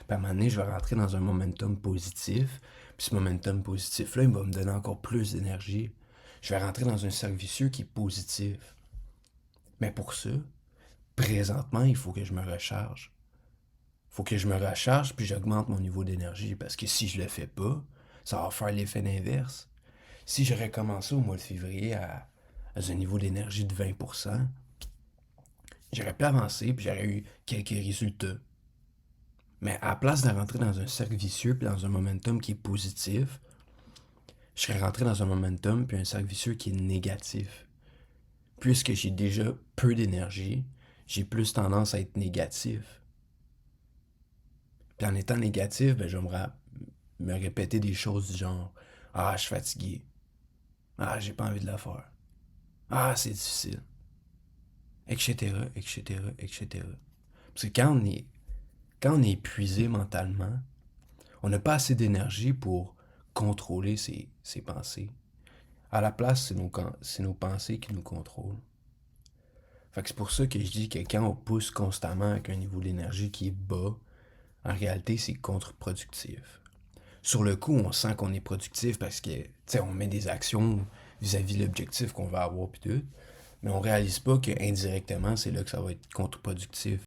Puis à un moment donné, je vais rentrer dans un momentum positif. Puis ce momentum positif-là, il va me donner encore plus d'énergie. Je vais rentrer dans un cercle vicieux qui est positif. Mais pour ça, présentement, il faut que je me recharge. Il faut que je me recharge puis j'augmente mon niveau d'énergie. Parce que si je le fais pas, ça va faire l'effet inverse. Si j'aurais commencé au mois de février à un niveau d'énergie de 20%, j'aurais pu avancer puis j'aurais eu quelques résultats. Mais à la place de rentrer dans un cercle vicieux puis dans un momentum qui est positif, je serais rentré dans un momentum puis un cercle vicieux qui est négatif. Puisque j'ai déjà peu d'énergie, j'ai plus tendance à être négatif. Puis en étant négatif, ben, je vais me répéter des choses du genre: ah, je suis fatigué. Ah, j'ai pas envie de la faire. Ah, c'est difficile. Etc., etc., etc. Parce que quand on est épuisé mentalement, on n'a pas assez d'énergie pour contrôler ses pensées. À la place, c'est nos pensées qui nous contrôlent. Fait que c'est pour ça que je dis que quand on pousse constamment avec un niveau d'énergie qui est bas, en réalité, c'est contre-productif. Sur le coup, on sent qu'on est productif parce que, tu sais, on met des actions vis-à-vis de l'objectif qu'on va avoir pis tout, mais on réalise pas que indirectement, c'est là que ça va être contre-productif.